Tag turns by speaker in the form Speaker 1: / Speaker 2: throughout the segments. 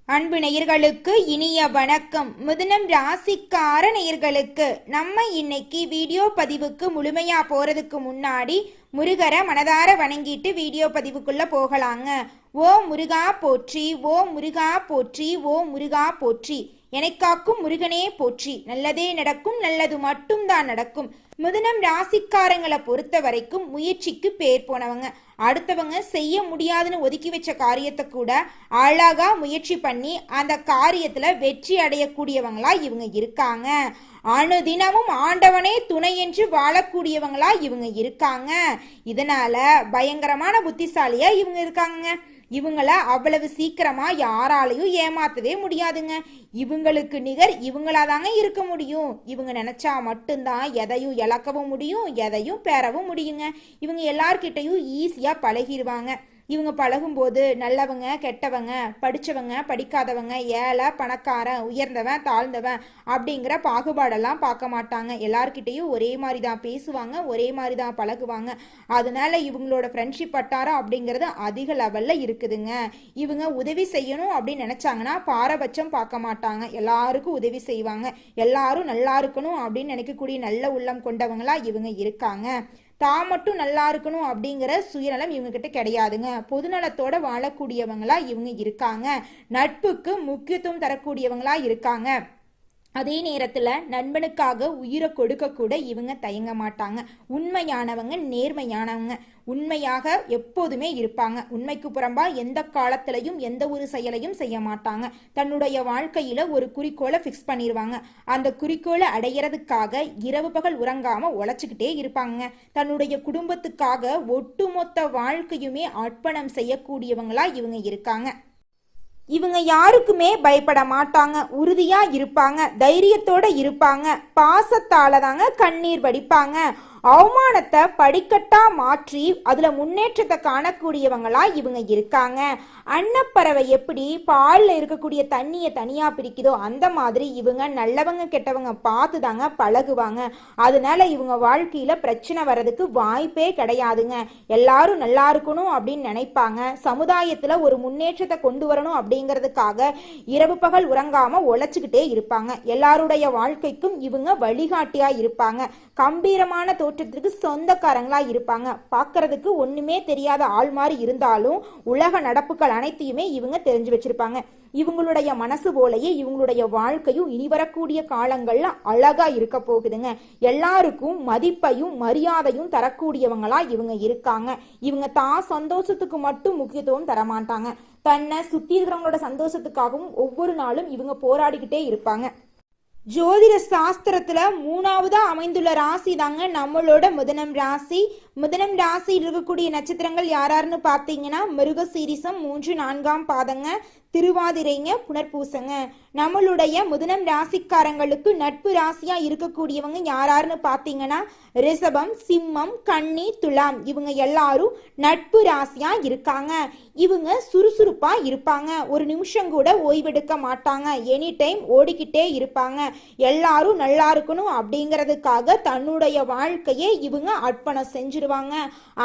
Speaker 1: அன்பு நேயர்களுக்கு இனிய வணக்கம். மிதுனம் ராசிக்கார நேயர்களுக்கு நம்ம இன்னைக்கு வீடியோ பதிவுக்கு முழுமையா போறதுக்கு முன்னாடி முருகரை மனதார வணங்கிட்டு வீடியோ பதிவுக்குள்ள போகலாங்க. ஓ முருகா போற்றி, ஓ முருகா போற்றி, ஓ முருகா போற்றி. எனக்காக்கும் முருகனே போற்றி. நல்லதே நடக்கும், நல்லது மட்டும்தான் நடக்கும். மிதுனம் ராசிக்காரங்களை பொறுத்த வரைக்கும் முயற்சிக்கு பேர் போனவங்க. அடுத்தவங்க செய்ய முடியாதுன்னு ஒதுக்கி வச்ச காரியத்தை கூட அழகா முயற்சி பண்ணி அந்த காரியத்துல வெற்றி அடையக்கூடியவங்களா இவங்க இருக்காங்க. அனுதினமும் ஆண்டவனே துணை என்று வாழக்கூடியவங்களா இவங்க இருக்காங்க. இதனால பயங்கரமான புத்திசாலியா இவங்க இருக்காங்க. இவங்கள அவ்வளவு சீக்கிரமா யாராலையும் ஏமாத்தவே முடியாதுங்க. இவங்களுக்கு நிகர் இவங்களாதாங்க இருக்க முடியும். இவங்க நினைச்சா மட்டும்தான் எதையும் இழக்கவும் முடியும், எதையும் பெறவும் முடியுங்க. இவங்க எல்லார்கிட்டையும் ஈஸியா பழகிடுவாங்க. இவங்க பழகும்போது நல்லவங்க கெட்டவங்க, படித்தவங்க படிக்காதவங்க, ஏழை பணக்காரன், உயர்ந்தவன் தாழ்ந்தவன் அப்படிங்கிற பாகுபாடெல்லாம் பார்க்க மாட்டாங்க. எல்லார்கிட்டையும் ஒரே மாதிரி தான் பேசுவாங்க, ஒரே மாதிரி தான் பழகுவாங்க. அதனால இவங்களோட ஃப்ரெண்ட்ஷிப் வட்டாரம் அப்படிங்கிறது அதிக லெவலில் இருக்குதுங்க. இவங்க உதவி செய்யணும் அப்படின்னு நினச்சாங்கன்னா பாரபட்சம் பார்க்க மாட்டாங்க. எல்லாருக்கும் உதவி செய்வாங்க. எல்லாரும் நல்லா இருக்கணும் அப்படின்னு நினைக்கக்கூடிய நல்ல உள்ளம் கொண்டவங்களா இவங்க இருக்காங்க. தான் மட்டும் நல்லா இருக்கணும் அப்படிங்கிற சுயநலம் இவங்க கிட்ட கிடையாதுங்க. பொதுநலத்தோட வாழக்கூடியவங்களா இவங்க இருக்காங்க. நட்புக்கு முக்கியத்துவம் தரக்கூடியவங்களா இருக்காங்க. அதே நேரத்தில் நண்பனுக்காக உயிரை கொடுக்க கூட இவங்க தயங்க மாட்டாங்க. உண்மையானவங்க, நேர்மையானவங்க, உண்மையாக எப்போதுமே இருப்பாங்க. உண்மைக்கு புறம்பா எந்த காலத்திலையும் எந்த ஒரு செயலையும் செய்ய மாட்டாங்க. தன்னுடைய வாழ்க்கையில ஒரு குறிக்கோளை ஃபிக்ஸ் பண்ணிடுவாங்க. அந்த குறிக்கோளை அடையிறதுக்காக இரவு பகல் உறங்காம உழைச்சிக்கிட்டே இருப்பாங்க. தன்னுடைய குடும்பத்துக்காக ஒட்டுமொத்த வாழ்க்கையுமே அர்ப்பணம் செய்யக்கூடியவங்களா இவங்க இருக்காங்க. இவங்க யாருக்குமே பயப்பட மாட்டாங்க. உறுதியா இருப்பாங்க, தைரியத்தோட இருப்பாங்க. பாசத்தால தாங்க கண்ணீர் வடிப்பாங்க. அவமானத்தை படிக்கட்டா மாற்றி அதுல முன்னேற்றத்தை காணக்கூடியவங்களா இவங்க இருக்காங்க. அன்னப்பறவை எப்படி பால்ல இருக்கக்கூடிய தண்ணியை தனியா பிரிக்குதோ அந்த மாதிரி இவங்க நல்லவங்க கெட்டவங்க பார்த்து தாங்க பழகுவாங்க. அதனால இவங்க வாழ்க்கையில பிரச்சனை வர்றதுக்கு வாய்ப்பே கிடையாதுங்க. எல்லாரும் நல்லா இருக்கணும் அப்படின்னு நினைப்பாங்க. சமுதாயத்துல ஒரு முன்னேற்றத்தை கொண்டு வரணும் அப்படிங்கிறதுக்காக இரவு பகல் உறங்காம உழைச்சுக்கிட்டே இருப்பாங்க. எல்லாருடைய வாழ்க்கைக்கும் இவங்க வழிகாட்டியா இருப்பாங்க. கம்பீரமான தோற்றத்திற்கு சொந்தக்காரங்களா இருப்பாங்க. பார்க்கறதுக்கு ஒண்ணுமே தெரியாத ஆள் மாதிரி இருந்தாலும் உலக நடப்புகள் அனைத்தையுமே இவங்க தெரிஞ்சு வச்சிருப்பாங்க. இவங்களுடைய மனசு போலயே இவங்களுடைய வாழ்க்கையும் இனி வரக்கூடிய காலங்கள்ல அழகா இருக்க போகுதுங்க. எல்லாருக்கும் மதிப்பையும் மரியாதையும் தரக்கூடியவங்களா இவங்க இருக்காங்க. இவங்க தான் சந்தோஷத்துக்கு மட்டும் முக்கியத்துவம் தரமாட்டாங்க. தன்னை சுத்தி இருக்கிறவங்களோட சந்தோஷத்துக்காகவும் ஒவ்வொரு நாளும் இவங்க போராடிக்கிட்டே இருப்பாங்க. ஜோதிட சாஸ்திரத்துல 3ஆவதா அமைந்துள்ள ராசி தாங்க நம்மளோட மிதுனம் ராசி. மிதுனம் ராசியில் இருக்கக்கூடிய நட்சத்திரங்கள் யாராருன்னு பார்த்தீங்கன்னா மிருகசீரிசம் 3, 4ஆம் பாதங்க, திருவாதிரைங்க, புனர்பூசங்க. நம்மளுடைய மிதுனம் ராசிக்காரங்களுக்கு நட்பு ராசியா இருக்கக்கூடியவங்க யாராருன்னு பார்த்தீங்கன்னா ரிஷபம், சிம்மம், கன்னி, துலாம். இவங்க எல்லாரும் நட்பு ராசியா இருக்காங்க. இவங்க சுறுசுறுப்பா இருப்பாங்க. ஒரு நிமிஷம் கூட ஓய்வெடுக்க மாட்டாங்க. எனி டைம் ஓடிக்கிட்டே இருப்பாங்க. எல்லாரும் நல்லா இருக்கணும் அப்படிங்கிறதுக்காக தன்னுடைய வாழ்க்கையே இவங்க அர்ப்பணம் செஞ்சிருவாங்க.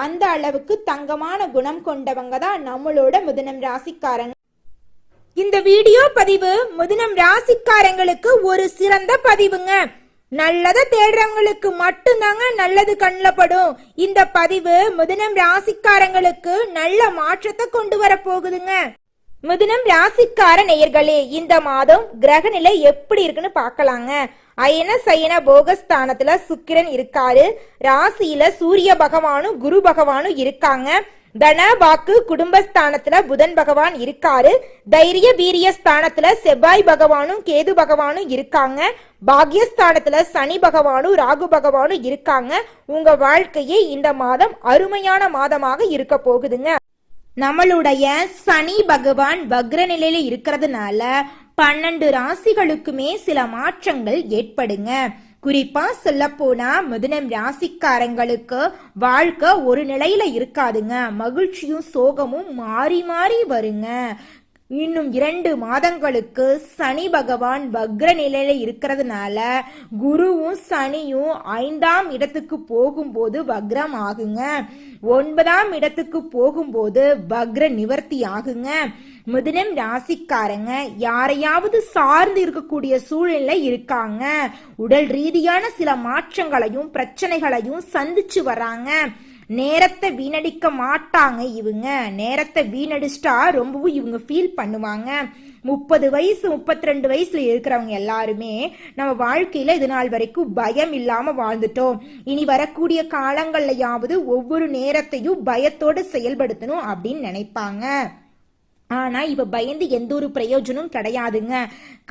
Speaker 1: அந்த அளவுக்கு தங்கமான குணம் கொண்டவங்க தான் நம்மளோட மிதுனம் ராசிக்காரங்க. இந்த வீடியோ பதிவு மிதுனம் ராசிக்காரங்களுக்கு ஒரு சிறந்த பதிவுங்க. நல்லதை தேடுறவங்களுக்கு மட்டும்தாங்க நல்லது கண்ணில் படும். இந்த பதிவு மிதுனம் ராசிக்காரங்களுக்கு நல்ல மாற்றத்தை கொண்டு வர போகுதுங்க. மிதுனம் ராசிக்கார நேயர்களே, இந்த மாதம் கிரக நிலை எப்படி இருக்குன்னு பார்க்கலாங்க. அயன சயன போகஸ்தானத்துல சுக்கிரன் இருக்காரு. ராசியில சூரிய பகவானும் குரு பகவானும் இருக்காங்க. தன வாக்கு குடும்பஸ்தானத்துல புதன் பகவான் இருக்காரு. தைரிய வீரிய ஸ்தானத்துல செவ்வாய் பகவானும் கேது பகவானும் இருக்காங்க. பாக்யஸ்தானத்துல சனி பகவானும் ராகு பகவானும் இருக்காங்க. உங்க வாழ்க்கையே இந்த மாதம் அருமையான மாதமாக இருக்க போகுதுங்க. நம்மளுடைய சனி பகவான் வக்ர நிலையில இருக்கிறதுனால 12 ராசிகளுக்குமே சில மாற்றங்கள் ஏற்படுங்க. குறிப்பா சொல்ல போனா மிதுனம் ராசிக்காரங்களுக்கு வாழ்க்கை ஒரு நிலையில இருக்காதுங்க. மகிழ்ச்சியும் சோகமும் மாறி மாறி வருங்க. இன்னும் 2 மாதங்களுக்கு சனி பகவான் வக்ர நிலையில இருக்கிறதுனால குருவும் சனியும் 5ஆம் இடத்துக்கு போகும்போது வக்ரம் ஆகுங்க. 9ஆம் இடத்துக்கு போகும்போது வக்ர நிவர்த்தி ஆகுங்க. மிதுனம் ராசிக்காரங்க யாரையாவது சார்ந்து இருக்கக்கூடிய சூழ்நிலை இருக்காங்க. உடல் ரீதியான சில மாற்றங்களையும் பிரச்சனைகளையும் சந்திச்சு வராங்க. நேரத்தை வீணடிக்க மாட்டாங்க. இவங்க நேரத்தை வீணடிச்சிட்டா ரொம்பவும் இவங்க ஃபீல் பண்ணுவாங்க. 30 வயசு 32 வயசுல இருக்கிறவங்க எல்லாருமே நம்ம வாழ்க்கையில இது நாள் வரைக்கும் பயம் இல்லாம வாழ்ந்துட்டோம். இனி வரக்கூடிய காலங்கள்லயாவது ஒவ்வொரு நேரத்தையும் பயத்தோடு செயல்படுத்தணும் அப்படின்னு நினைப்பாங்க. ஆனா இப்ப பயந்து எந்த ஒரு பிரயோஜனம் கிடையாதுங்க.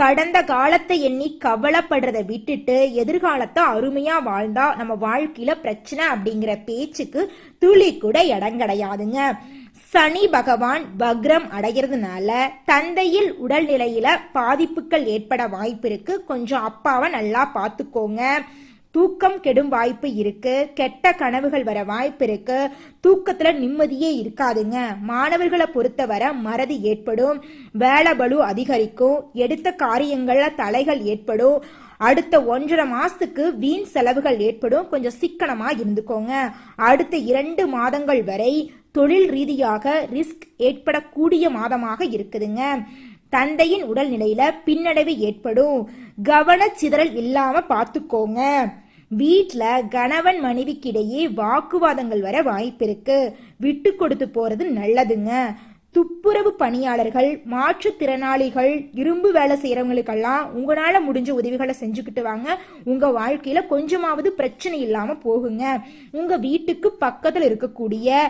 Speaker 1: கடந்த காலத்தை எண்ணி கவலைப்படுறதை விட்டுட்டு எதிர்காலத்தை அருமையா வாழ்ந்தா நம்ம வாழ்க்கையில பிரச்சனை அப்படிங்கிற பேச்சுக்கு துளி கூட இடம் கிடையாதுங்க. சனி பகவான் வக்ரம் அடைகிறதுனால தந்தையில் உடல்நிலையில பாதிப்புகள் ஏற்பட வாய்ப்பு இருக்கு. கொஞ்சம் அப்பாவை நல்லா பார்த்துக்கோங்க. தூக்கம் கெடும் வாய்ப்பு இருக்கு. கெட்ட கனவுகள் வர வாய்ப்பு இருக்கு. தூக்கத்துல நிம்மதியே இருக்காதுங்க. மாணவர்களை பொறுத்தவரை மறதி ஏற்படும். வேலை பளு அதிகரிக்கும். எடுத்த காரியங்கள்ல தடைகள் ஏற்படும். அடுத்த 1.5 மாசத்துக்கு வீண் செலவுகள் ஏற்படும். கொஞ்சம் சிக்கனமா இருந்துக்கோங்க. அடுத்த 2 மாதங்கள் வரை தொழில் ரீதியாக ரிஸ்க் ஏற்படக்கூடிய மாதமாக இருக்குதுங்க. தந்தையின் உடல்நிலையில பின்னடைவு ஏற்படும். கவனச்சிதறல் இல்லாம பார்த்துக்கோங்க. வீட்டுல கணவன் மனைவிக்கிடையே வாக்குவாதங்கள் வர வாய்ப்பு இருக்கு. விட்டு கொடுத்து போறது நல்லதுங்க. துப்புரவு பணியாளர்கள், மாற்றுத்திறனாளிகள், இரும்பு வேலை செய்யறவங்களுக்கெல்லாம் உங்களால முடிஞ்ச உதவிகளை செஞ்சுக்கிட்டு வாங்க. உங்க வாழ்க்கையில கொஞ்சமாவது பிரச்சனை இல்லாம போகுங்க. உங்க வீட்டுக்கு பக்கத்துல இருக்கக்கூடிய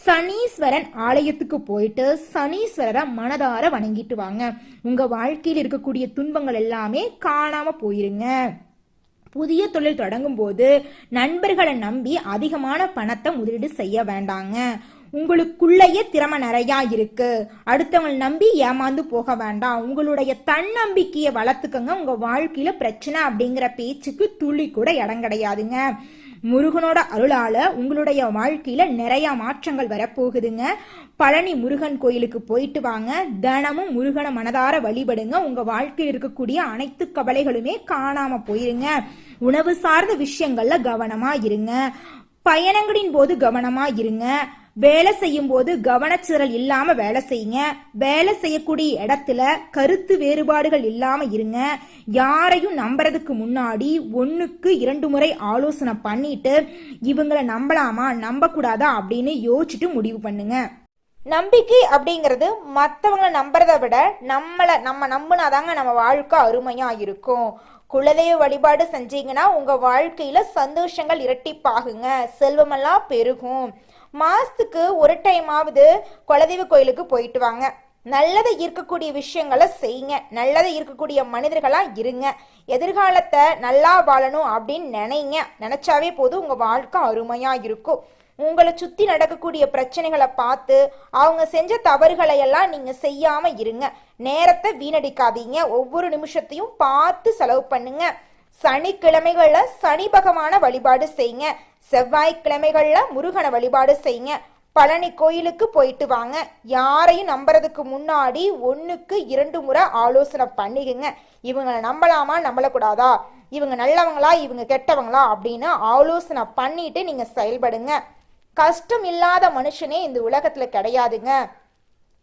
Speaker 1: சனீஸ்வரன் ஆலயத்துக்கு போயிட்டு சனீஸ்வரரை மனதார வணங்கிட்டு வாங்க. உங்க வாழ்க்கையில் இருக்கக்கூடிய துன்பங்கள் எல்லாமே காணாம போயிருங்க. புதிய தொழில் தொடங்கும் போது நண்பர்களை நம்பி அதிகமான பணத்தை முதலீடு செய்ய வேண்டாங்க. உங்களுக்குள்ளேயே திறமை நிறையா இருக்கு. அடுத்தவங்களை நம்பி ஏமாந்து போக வேண்டாம். உங்களுடைய தன்னம்பிக்கையை வளர்த்துக்கங்க. உங்க வாழ்க்கையில பிரச்சனை அப்படிங்கிற பேச்சுக்கு துளி கூட இடம் கிடையாதுங்க. முருகனோட அருளால உங்களுடைய வாழ்க்கையில நிறைய மாற்றங்கள் வரப்போகுதுங்க. பழனி முருகன் கோயிலுக்கு போயிட்டு வாங்க. தினமும் முருகனை மனதார வழிபடுங்க. உங்க வாழ்க்கையில் இருக்கக்கூடிய அனைத்து கவலைகளுமே காணாம போயிருங்க. உணவு சார்ந்த விஷயங்கள்ல கவனமா இருங்க. பயணங்களின் போது கவனமா இருங்க. வேலை செய்யும் போது கவனச்சிதறல் இல்லாம வேலை செய்யுங்க. வேலை செய்யக்கூடிய இடத்துல கருத்து வேறுபாடுகள் இல்லாம இருங்க. யாரையும் நம்புறதுக்கு முன்னாடி 1க்கு 2 முறை ஆலோசனை பண்ணிட்டு இவங்களை நம்பலாமா நம்ப கூடாதா அப்படின்னு யோசிச்சுட்டு முடிவு பண்ணுங்க. நம்பிக்கை அப்படிங்கிறது மற்றவங்களை நம்புறதை விட நம்ம நம்பினாதாங்க நம்ம வாழ்க்கை அருமையா இருக்கும். குலதெய்வ வழிபாடு செஞ்சீங்கன்னா உங்க வாழ்க்கையில சந்தோஷங்கள் இரட்டிப்பாகுங்க. செல்வமெல்லாம் பெருகும். மாசத்துக்கு ஒரு டைமாவது குலதெய்வ கோயிலுக்கு போயிட்டு வாங்க. நல்லதை இருக்கக்கூடிய விஷயங்களை செய்யுங்க. நல்லதை இருக்கக்கூடிய மனிதர்களா இருங்க. எதிர்காலத்தை நல்லா வாழணும் அப்படின்னு நினைச்சாவே போதும். உங்க வாழ்க்கை அருமையா இருக்கும். உங்களை சுத்தி நடக்கக்கூடிய பிரச்சனைகளை பார்த்து அவங்க செஞ்ச தவறுகளை எல்லாம் நீங்க செய்யாம இருங்க. நேரத்தை வீணடிக்காதீங்க. ஒவ்வொரு நிமிஷத்தையும் பார்த்து செலவு பண்ணுங்க. சனிக்கிழமைகள்ல சனி பகவான வழிபாடு செய்யுங்க. செவ்வாய்க்கிழமைகள்ல முருகனை வழிபாடு செய்யுங்க. பழனி கோயிலுக்கு போயிட்டு வாங்க. யாரையும் நம்புறதுக்கு முன்னாடி 1க்கு 2 முறை ஆலோசனை பண்ணிக்குங்க. இவங்களை நம்பலாமா நம்பலக்கூடாதா, இவங்க நல்லவங்களா இவங்க கெட்டவங்களா அப்படின்னு ஆலோசனை பண்ணிட்டு நீங்க செயல்படுங்க. கஷ்டம் இல்லாத மனுஷனே இந்த உலகத்துல கிடையாதுங்க.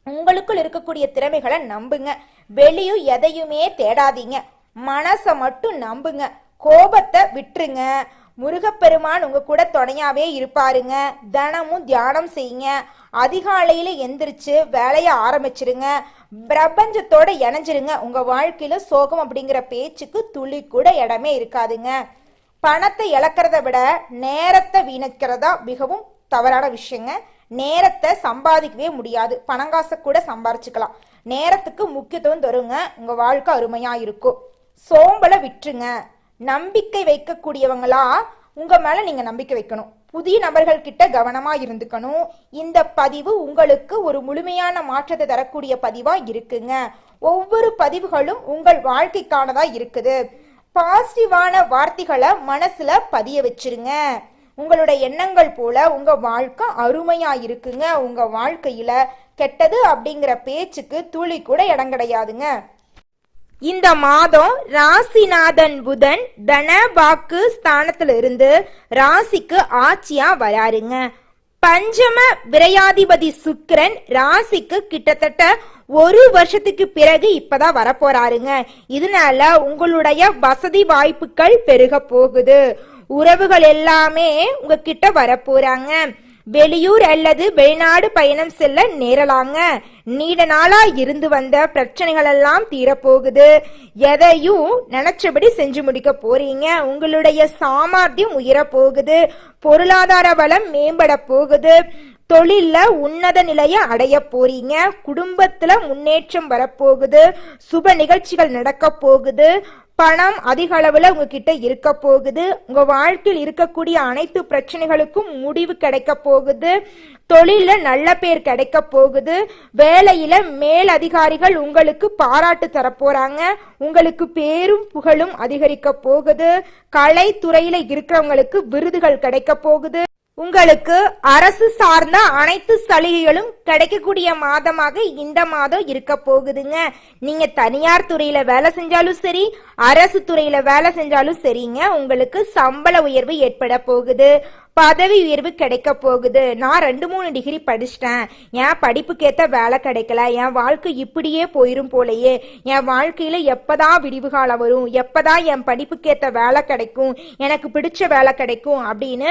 Speaker 1: உங்களுக்குள் இருக்கக்கூடிய திறமைகளை நம்புங்க. வெளியும் எதையுமே தேடாதீங்க. மனசை மட்டும் நம்புங்க. கோபத்தை விட்டுருங்க. முருகப்பெருமான் உங்க கூட துணையாவே இருப்பாருங்க. தினமும் தியானம் செய்யுங்க. அதிகாலையில எந்திரிச்சு வேலையை ஆரம்பிச்சிருங்க. பிரபஞ்சத்தோட இணைஞ்சிருங்க. உங்க வாழ்க்கையில சோகம் அப்படிங்கிற பேச்சுக்கு துளி கூட இடமே இருக்காதுங்க. பணத்தை இழக்கிறத விட நேரத்தை வீணக்கிறதா மிகவும் தவறான விஷயங்க. நேரத்தை சம்பாதிக்கவே முடியாது. பணங்காசை கூட சம்பாரிச்சுக்கலாம். நேரத்துக்கு முக்கியத்துவம் தருங்க. உங்க வாழ்க்கை அருமையா இருக்கும். சோம்பலை விட்டுருங்க. நம்பிக்கை வைக்கக்கூடியவங்களா உங்க மேல நீங்க நம்பிக்கை வைக்கணும். புதிய நபர்கள் கிட்ட கவனமா இருந்துக்கணும். இந்த பதிவு உங்களுக்கு ஒரு முழுமையான மாற்றத்தை தரக்கூடிய பதிவா இருக்குங்க. ஒவ்வொரு பதிவுகளும் உங்கள் வாழ்க்கைக்கானதா இருக்குது. பாசிட்டிவான வார்த்தைகளை மனசுல பதிய வச்சிருங்க. உங்களுடைய எண்ணங்கள் போல உங்க வாழ்க்கை அருமையா இருக்குங்க. உங்க வாழ்க்கையில கெட்டது அப்படிங்கிற பேச்சுக்கு துளி கூட இடம் கிடையாதுங்க. இந்த மாதம் ராசிநாதன் புதன் தன வாக்கு ஸ்தானத்துல இருந்து ராசிக்கு ஆட்சியா வராருங்க. பஞ்சம விரையாதிபதி சுக்கிரன் ராசிக்கு கிட்டத்தட்ட 1 வருஷத்துக்கு பிறகு இப்பதான் வரப்போறாருங்க. இதனால உங்களுடைய வசதி வாய்ப்புகள் பெருக போகுது. உறவுகள் எல்லாமே உங்ககிட்ட வரப்போறாங்க. வெளியூர் அல்லது வெளிநாடு பயணம் செல்ல நேரலாங்க. நீண்ட நாளா இருந்து வந்த பிரச்சனைகள் எல்லாம் தீரப்போகுது. எதையும் நினைச்சபடி செஞ்சு முடிக்க போறீங்க. உங்களுடைய சாமர்த்தியம் உயர போகுது. பொருளாதார வளம் மேம்பட போகுது. தொழில்ல உன்னத நிலையை அடைய போறீங்க. குடும்பத்துல முன்னேற்றம் வரப்போகுது. சுப நிகழ்ச்சிகள் நடக்க போகுது. பணம் அதிக அளவுல உங்ககிட்ட இருக்க போகுது. உங்க வாழ்க்கையில் இருக்கக்கூடிய அனைத்து பிரச்சனைகளுக்கும் முடிவு கிடைக்க போகுது. தொழில நல்ல பேர் கிடைக்க போகுது. வேலையில மேல் அதிகாரிகள் உங்களுக்கு பாராட்டு தரப்போறாங்க. உங்களுக்கு பேரும் புகழும் அதிகரிக்க போகுது. கலைத்துறையில இருக்கிறவங்களுக்கு விருதுகள் கிடைக்க போகுது. உங்களுக்கு அரசு சார்ந்த அனைத்து சலுகைகளும் கிடைக்கக்கூடிய மாதமாக இந்த மாதம் இருக்க போகுதுங்க. நீங்க தனியார் துறையில வேலை செஞ்சாலும் சரி, அரசு துறையில வேலை செஞ்சாலும் சரிங்க, உங்களுக்கு சம்பள உயர்வு ஏற்பட போகுது. பதவி உயர்வு கிடைக்க போகுது. நான் 2-3 டிகிரி படிச்சிட்டேன், என் படிப்புக்கேத்த வேலை கிடைக்கல, என் வாழ்க்கை இப்படியே போயிரும் போலயே, என் வாழ்க்கையில எப்பதான் விடிவு காலம் வரும், எப்பதான் என் படிப்புக்கேத்த வேலை கிடைக்கும், எனக்கு பிடிச்ச வேலை கிடைக்கும் அப்படின்னு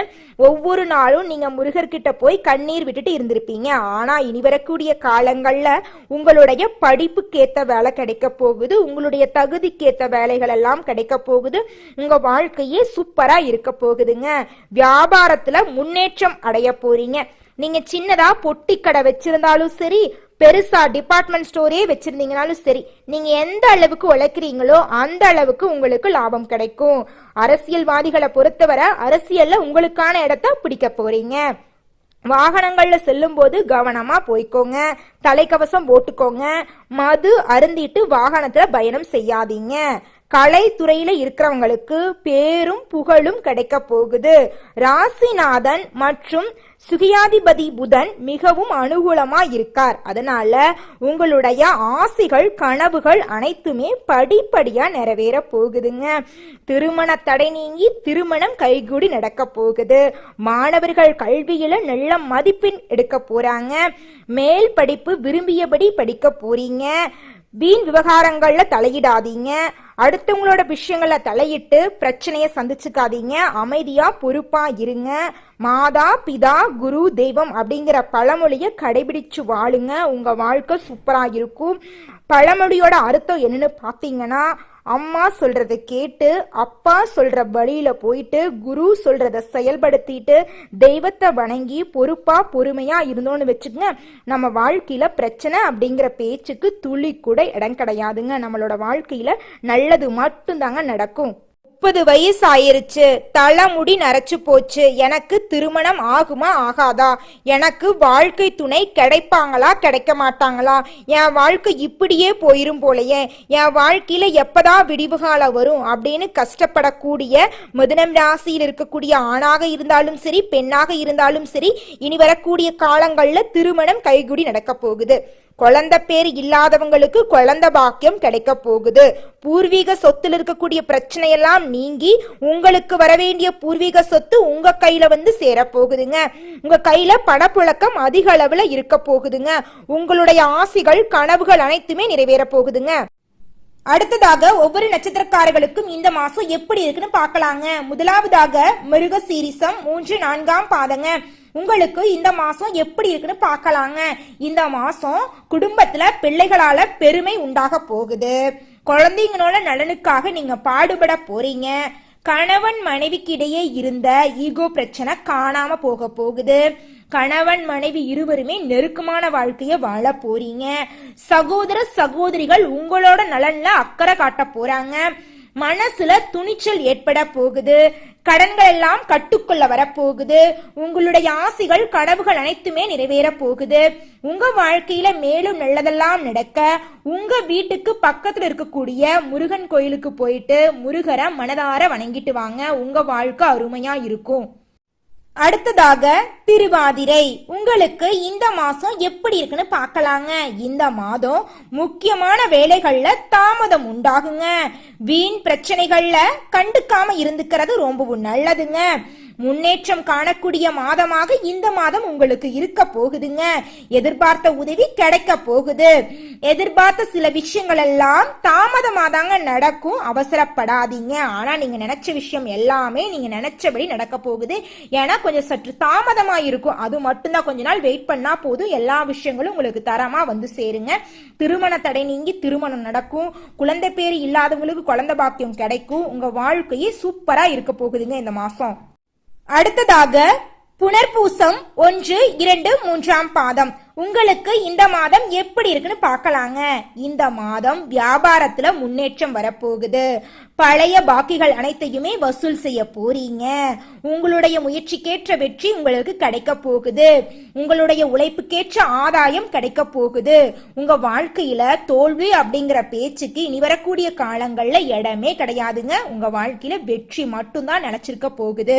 Speaker 1: ஒவ்வொரு நாளும் நீங்க முருகர்கிட்ட போய் கண்ணீர் விட்டுட்டு இருந்திருப்பீங்க. ஆனா இனி வரக்கூடிய காலங்கள்ல உங்களுடைய படிப்புக்கேத்த வேலை கிடைக்க போகுது. உங்களுடைய தகுதிக்கேத்த வேலைகள் எல்லாம் கிடைக்க போகுது. உங்க வாழ்க்கையே சூப்பரா இருக்க போகுதுங்க. வியாபார முன்னேற்றம் அடைய போறீங்க. நீங்க சின்னதா பொட்டி கடை வச்சிருந்தாலும் சரி, பெருசா டிபார்ட்மெண்ட் ஸ்டோரே வச்சிருந்தீங்கனாலும் சரி, நீங்க எந்த அளவுக்கு உழைக்கிறீங்களோ அந்த அளவுக்கு உங்களுக்கு லாபம் கிடைக்கும். அரசியல்வாதிகளை பொறுத்தவரை அரசியல்ல உங்களுக்கான இடத்தை பிடிக்க போறீங்க. வாகனங்கள்ல செல்லும் போது கவனமா போய்க்கோங்க. தலைக்கவசம் போட்டுக்கோங்க. மது அருந்திட்டு வாகனத்துல பயணம் செய்யாதீங்க. கலைத்துறையில இருக்கிறவங்களுக்கு பேரும் புகழும் கிடைக்க போகுது. ராசிநாதன் மற்றும் சுகியாதிபதி புதன் மிகவும் அனுகூலமா இருக்கார். அதனால உங்களுடைய ஆசைகள் கனவுகள் அனைத்துமே படிப்படியா நிறைவேற போகுதுங்க. திருமண தடை நீங்கி திருமணம் கைகூடி நடக்க போகுது. மாணவர்கள் கல்வியில நல்ல மதிப்பெண் எடுக்க போறாங்க. மேல் படிப்பு விரும்பியபடி படிக்க போறீங்க. வீண் விவகாரங்கள்ல தலையிடாதீங்க. அடுத்தவங்களோட விஷயங்கள தலையிட்டு பிரச்சனைய சந்திச்சுக்காதீங்க. அமைதியா பொறுப்பா இருங்க. மாதா பிதா குரு தெய்வம் அப்படிங்கிற பழமொழிய கடைபிடிச்சு வாழுங்க. உங்க வாழ்க்கை சூப்பரா இருக்கும். பழமொழியோட அர்த்தம் என்னன்னு பாத்தீங்கன்னா, அம்மா சொல்றத கேட்டு அப்பா சொல்ற வழியில போயிட்டு குரு சொல்றத செயல்படுத்திட்டு தெய்வத்தை வணங்கி பொறுப்பா பொறுமையா இருந்தோன்னு வச்சுக்கங்க, நம்ம வாழ்க்கையில பிரச்சனை அப்படிங்கிற பேச்சுக்கு துளி கூட இடம் கிடையாதுங்க. நம்மளோட வாழ்க்கையில நல்லது மட்டும்தாங்க நடக்கும். 30 வயசு ஆயிருச்சு, தலைமுடி நரைச்சு போச்சு, எனக்கு திருமணம் ஆகுமா ஆகாதா, எனக்கு வாழ்க்கை துணை கிடைப்பாங்களா கிடைக்க மாட்டாங்களா, என் வாழ்க்கை இப்படியே போயிரும் போலயே, என் வாழ்க்கையில எப்பதான் விடிவு காலம் வரும் அப்படின்னு கஷ்டப்படக்கூடிய மிதுனம் ராசியில் இருக்கக்கூடிய ஆணாக இருந்தாலும் சரி பெண்ணாக இருந்தாலும் சரி, இனி வரக்கூடிய காலங்கள்ல திருமணம் கைகூடி நடக்க போகுது. குழந்தை பேர் இல்லாதவங்களுக்கு குழந்தை பாக்கியம் கிடைக்க போகுது. பூர்வீக சொத்துல இருக்கக்கூடிய பிரச்சனையெல்லாம் நீங்கி உங்களுக்கு வர வேண்டிய பூர்வீக சொத்து உங்க கையில வந்து சேர போகுதுங்க. உங்க கையில பணப்புழக்கம் அதிக அளவுல இருக்க போகுதுங்க. உங்களுடைய ஆசைகள் கனவுகள் அனைத்துமே நிறைவேற போகுதுங்க. அடுத்ததாக ஒவ்வொரு நட்சத்திரக்காரர்களுக்கும் இந்த மாசம் எப்படி இருக்குன்னு பார்க்கலாங்க. முதலாவதாக மிருக சீரிசம் 3-4 பாதங்க. உங்களுக்கு இந்த மாசம் எப்படி இருக்குன்னு பார்க்கலாங்க. இந்த மாசம் குடும்பத்துல பிள்ளைகளால பெருமை உண்டாக போகுது. குழந்தைங்களோட நலனுக்காக நீங்க பாடுபட போறீங்க. கணவன் மனைவிக்கு இடையே இருந்த ஈகோ பிரச்சனை காணாம போக போகுது. கணவன் மனைவி இருவருமே நெருக்கமான வாழ்க்கைய வாழ போறீங்க. சகோதர சகோதரிகள் உங்களோட நலன்ல அக்கறை காட்ட போறாங்க. மனசுல துணிச்சல் ஏற்பட போகுது. கடன்கள் எல்லாம் கட்டுக்குள்ள வரப்போகுது. உங்களுடைய ஆசைகள் கனவுகள் அனைத்துமே நிறைவேற போகுது. உங்க வாழ்க்கையில மேலும் நல்லதெல்லாம் நடக்க உங்க வீட்டுக்கு பக்கத்துல இருக்கக்கூடிய முருகன் கோயிலுக்கு போயிட்டு முருகரை மனதார வணங்கிட்டு வாங்க. உங்க வாழ்க்கை அருமையா இருக்கும். அடுத்ததாக திருவாதிரை. உங்களுக்கு இந்த மாசம் எப்படி இருக்குன்னு பார்க்கலாங்க. இந்த மாதம் முக்கியமான வேலைகள்ல தாமதம் உண்டாகுங்க. வீண் பிரச்சனைகள்ல கண்டுக்காம இருந்துக்கிறது ரொம்பவும் நல்லதுங்க. முன்னேற்றம் காணக்கூடிய மாதமாக இந்த மாதம் உங்களுக்கு இருக்க போகுதுங்க. எதிர்பார்த்த உதவி கிடைக்க போகுது. எதிர்பார்த்த சில விஷயங்கள் எல்லாம் தாமதமாதாங்க நடக்கும். அவசரப்படாதீங்க. ஆனா நீங்க நினைச்ச விஷயம் எல்லாமே நீங்க நினைச்சபடி நடக்க போகுது. ஏன்னா கொஞ்சம் சற்று தாமதமா இருக்கும். அது மட்டும்தான், கொஞ்ச நாள் வெயிட் பண்ணா போதும். எல்லா விஷயங்களும் உங்களுக்கு தரமா வந்து சேருங்க. திருமண தடை நீங்கி திருமணம் நடக்கும். குழந்தை பேரு இல்லாதவங்களுக்கு குழந்தை பாக்கியம் கிடைக்கும். உங்க வாழ்க்கையே சூப்பரா இருக்க போகுதுங்க இந்த மாசம். அடுத்ததாக புனர்பூசம் 1, 2, 3ஆம் பாதம். உங்களுக்கு இந்த மாதம் எப்படி இருக்குன்னு பார்க்கலாங்க. இந்த மாதம் வியாபாரத்துல முன்னேற்றம் வரப்போகுது. பழைய பாக்கிகள் அனைத்தையுமே வசூல் செய்ய போறீங்க. உங்களுடைய முயற்சிக்கேற்ற வெற்றி உங்களுக்கு கிடைக்க போகுது. உங்களுடைய உழைப்புக்கேற்ற ஆதாயம் கிடைக்க போகுது. உங்க வாழ்க்கையில தோல்வி அப்படிங்கிற பேச்சுக்கு இனி வரக்கூடிய காலங்கள்ல இடமே கிடையாதுங்க. உங்க வாழ்க்கையில வெற்றி மட்டும்தான் நினைச்சிருக்க போகுது.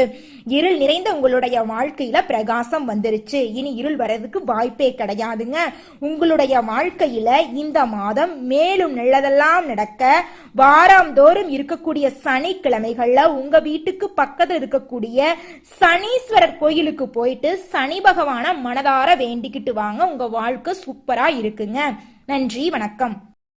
Speaker 1: இருள் நிறைந்த உங்களுடைய வாழ்க்கையில பிரகாசம் வந்துருச்சு. இனி இருள் வர்றதுக்கு வாய்ப்பே கிடையாதுங்க. உங்களுடைய வாழ்க்கையில இந்த மாதம் மேலும் நல்லதெல்லாம் நடக்க வாராந்தோறும் இருக்கக்கூடிய சனிக்கிழமைகள்ல உங்க வீட்டுக்கு பக்கத்துல இருக்கக்கூடிய சனீஸ்வரர் கோயிலுக்கு போயிட்டு சனி பகவான மனதார வேண்டிக்கிட்டு வாங்க. உங்க வாழ்க்கை சூப்பரா இருக்குங்க. நன்றி, வணக்கம்.